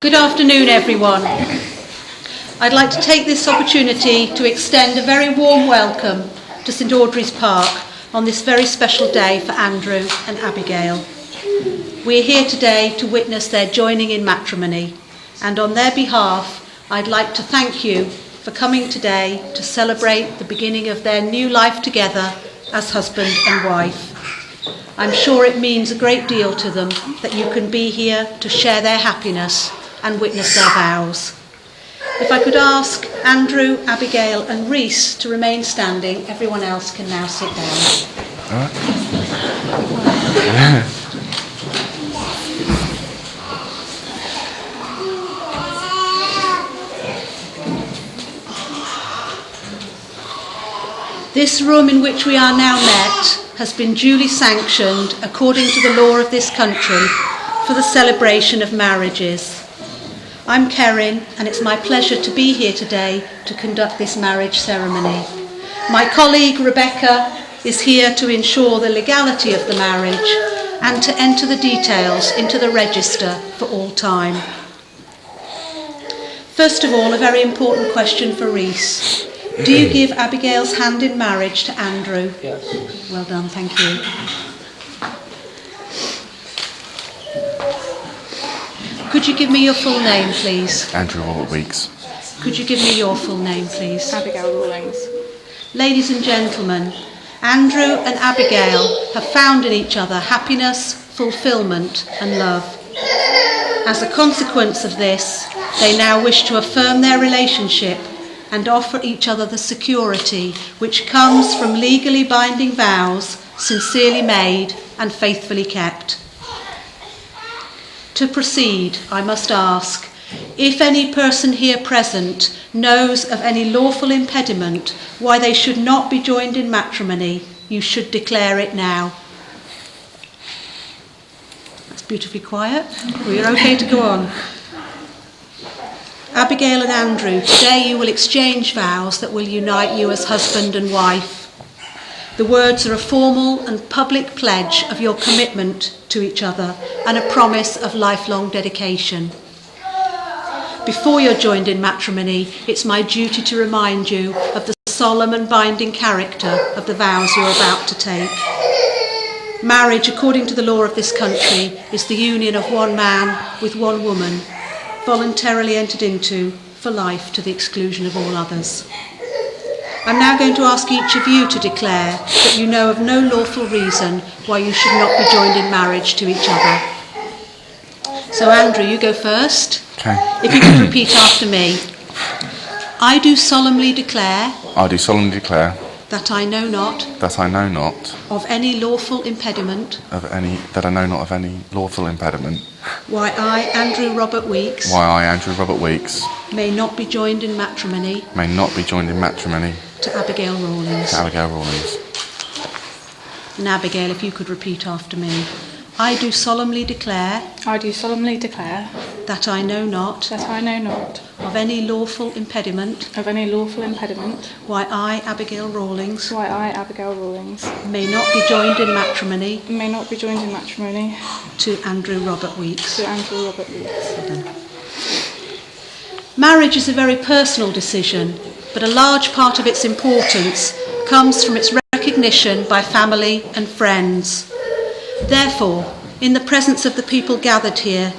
Good afternoon, everyone. I'd like to take this opportunity to extend a very warm welcome to St Audrey's Park on this very special day for Andrew and Abigail. We're here today to witness their joining in matrimony, and on their behalf, I'd like to thank you for coming today to celebrate the beginning of their new life together as husband and wife. I'm sure it means a great deal to them that you can be here to share their happiness and witness their vows. If I could ask Andrew, Abigail and Rhys to remain standing, everyone else can now sit down. This room in which we are now met has been duly sanctioned according to the law of this country for the celebration of marriages. I'm Kerin, and it's my pleasure to be here today to conduct this marriage ceremony. My colleague Rebecca is here to ensure the legality of the marriage and to enter the details into the register for all time. First of all, a very important question for Rhys. Do you give Abigail's hand in marriage to Andrew? Yes. Well done, thank you. Could you give me your full name, please? Andrew Robert Weeks. Could you give me your full name, please? Abigail Rawlings. Ladies and gentlemen, Andrew and Abigail have found in each other happiness, fulfilment and love. As a consequence of this, they now wish to affirm their relationship and offer each other the security which comes from legally binding vows, sincerely made and faithfully kept. To proceed, I must ask, if any person here present knows of any lawful impediment why they should not be joined in matrimony, you should declare it now. That's beautifully quiet. We're okay to go on. Abigail and Andrew, today you will exchange vows that will unite you as husband and wife. The words are a formal and public pledge of your commitment to each other and a promise of lifelong dedication. Before you're joined in matrimony, it's my duty to remind you of the solemn and binding character of the vows you're about to take. Marriage, according to the law of this country, is the union of one man with one woman, voluntarily entered into for life to the exclusion of all others. I'm now going to ask each of you to declare that you know of no lawful reason why you should not be joined in marriage to each other. So Andrew, you go first. Okay. If you could repeat after me. I do solemnly declare. I do solemnly declare. That I know not. That I know not. Of any lawful impediment. That I know not of any lawful impediment. Why I, Andrew Robert Weeks. Why I, Andrew Robert Weeks. May not be joined in matrimony. May not be joined in matrimony. To Abigail Rawlings. To Abigail Rawlings. And Abigail, if you could repeat after me. I do solemnly declare. I do solemnly declare. That I know not. That I know not. Of any lawful impediment. Of any lawful impediment. Why I, Abigail Rawlings. Why I, Abigail Rawlings. May not be joined in matrimony. May not be joined in matrimony. To Andrew Robert Weeks. To Andrew Robert Weeks. Marriage is a very personal decision, but a large part of its importance comes from its recognition by family and friends. Therefore, in the presence of the people gathered here,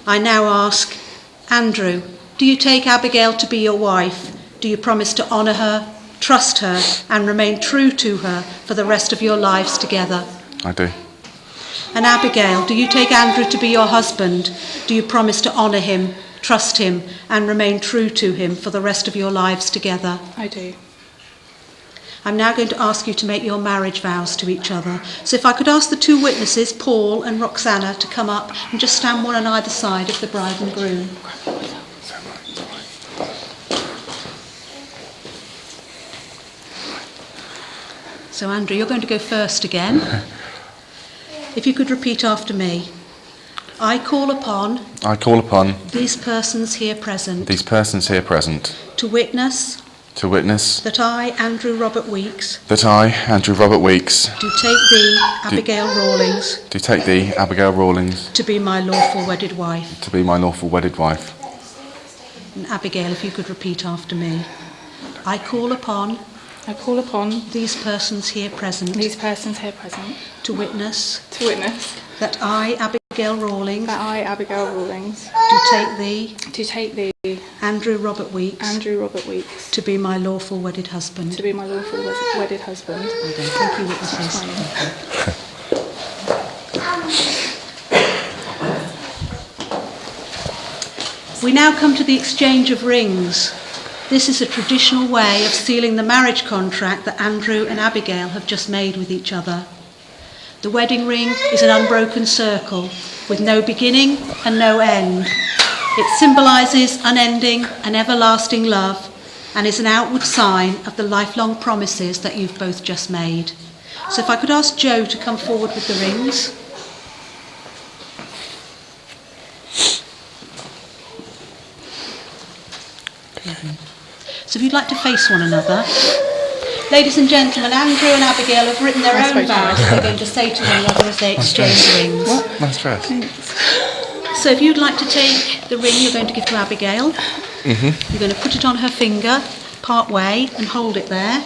I now ask, Andrew, do you take Abigail to be your wife? Do you promise to honour her, trust her, and remain true to her for the rest of your lives together? I do. And Abigail, do you take Andrew to be your husband? Do you promise to honour him, trust him, and remain true to him for the rest of your lives together? I do. I'm now going to ask you to make your marriage vows to each other. So if I could ask the two witnesses, Paul and Roxana, to come up and just stand one on either side of the bride and groom. So Andrew, you're going to go first again. If you could repeat after me. I call upon these persons here present to witness to witness that I, Andrew Robert Weeks, that I, Andrew Robert Weeks, do take thee, Abigail Rawlings, do take thee, Abigail Rawlings, to be my lawful wedded wife. to be my lawful wedded wife. And Abigail, if you could repeat after me. I call upon I call upon these persons here present these persons here present to witness to witness that I, Abigail Rawlings, that I, Abigail Rawlings, do take thee, do take thee, Andrew Robert Weeks, Andrew Robert Weeks, to be my lawful wedded husband. to be my lawful wedded husband. Well done. Thank you, witnesses. We now come to the exchange of rings. This is a traditional way of sealing the marriage contract that Andrew and Abigail have just made with each other. The wedding ring is an unbroken circle with no beginning and no end. It symbolises unending and everlasting love and is an outward sign of the lifelong promises that you've both just made. So if I could ask Joe to come forward with the rings. So if you'd like to face one another. Ladies and gentlemen, Andrew and Abigail have written their own vows that they're going to say to one another as they exchange rings. Nice dress. So if you'd like to take the ring you're going to give to Abigail, you're going to put it on her finger part way and hold it there.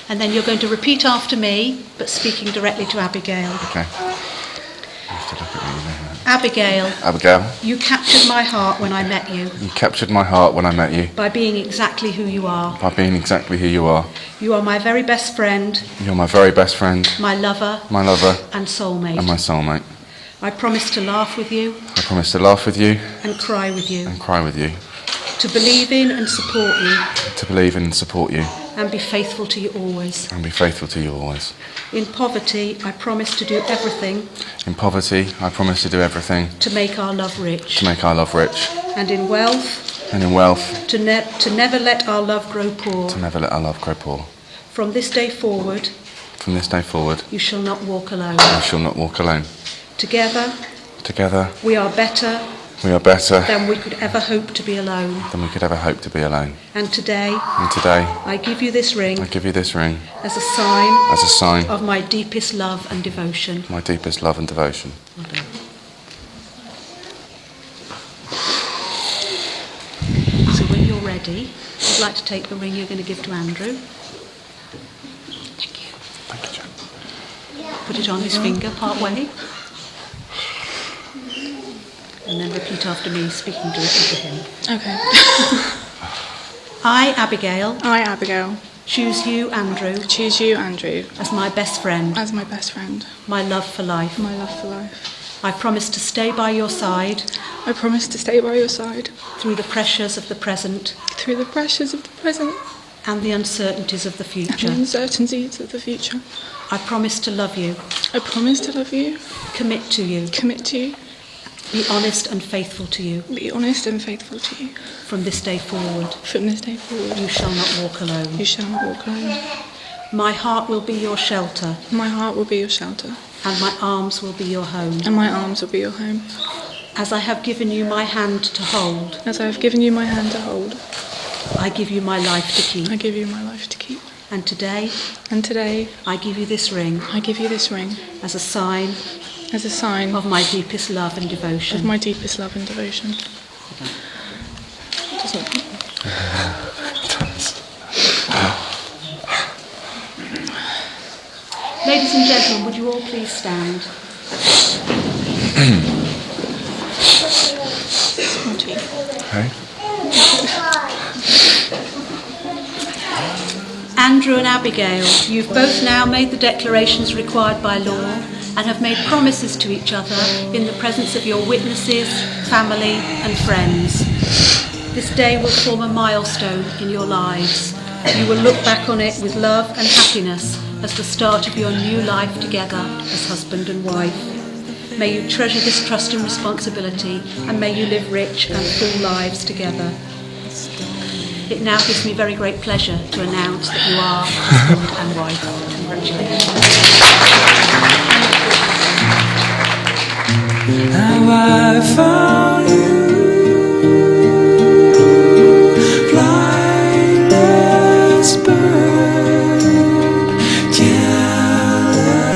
And then you're going to repeat after me, but speaking directly to Abigail. Okay. I have to look at me there. Abigail, Abigail, you captured my heart when I met you you captured my heart when I met you by being exactly who you are. by being exactly who you are. You are my very best friend, You're my very best friend, my lover my lover, and soulmate. and my soulmate. I promise to laugh with you I promise to laugh with you and cry with you, and cry with you, to believe in and support you to believe in and support you, and be faithful to you always. and be faithful to you always. In poverty, I promise to do everything In poverty, I promise to do everything to make our love rich. to make our love rich, And in wealth, and in wealth, to never let our love grow poor. to never let our love grow poor. From this day forward, From this day forward, you shall not walk alone. we shall not walk alone. Together, Together, we are better we are better than we could ever hope to be alone. than we could ever hope to be alone. And today, And today, I give you this ring I give you this ring as a sign as a sign of my deepest love and devotion. of my deepest love and devotion. Well done. So when you're ready, I'd like to take the ring you're going to give to Andrew. Thank you. Thank you, Joe. Put it on his finger part way. And then repeat after me, speaking directly to him. Okay. I, Abigail, I, Abigail, choose you, Andrew, choose you, Andrew, as my best friend, as my best friend, my love for life. my love for life. I promise to stay by your side I promise to stay by your side through the pressures of the present through the pressures of the present and the uncertainties of the and future. the uncertainties of the future. I promise to love you, I promise to love you, commit to you, commit to you, be honest and faithful to you. be honest and faithful to you. From this day forward, From this day forward, you shall not walk alone. you shall not walk alone. My heart will be your shelter, My heart will be your shelter, and my arms will be your home. and my arms will be your home. As I have given you my hand to hold, As I have given you my hand to hold, I give you my life to keep. I give you my life to keep. And today, And today, I give you this ring I give you this ring as a sign as a sign of my deepest love and devotion. of my deepest love and devotion. Doesn't- Ladies and gentlemen, would you all please stand? Okay? Andrew and Abigail, you've both now made the declarations required by law and have made promises to each other in the presence of your witnesses, family and friends. This day will form a milestone in your lives. You will look back on it with love and happiness as the start of your new life together as husband and wife. May you treasure this trust and responsibility, and may you live rich and full lives together. It now gives me very great pleasure to announce that you are husband and wife. Congratulations. Now I find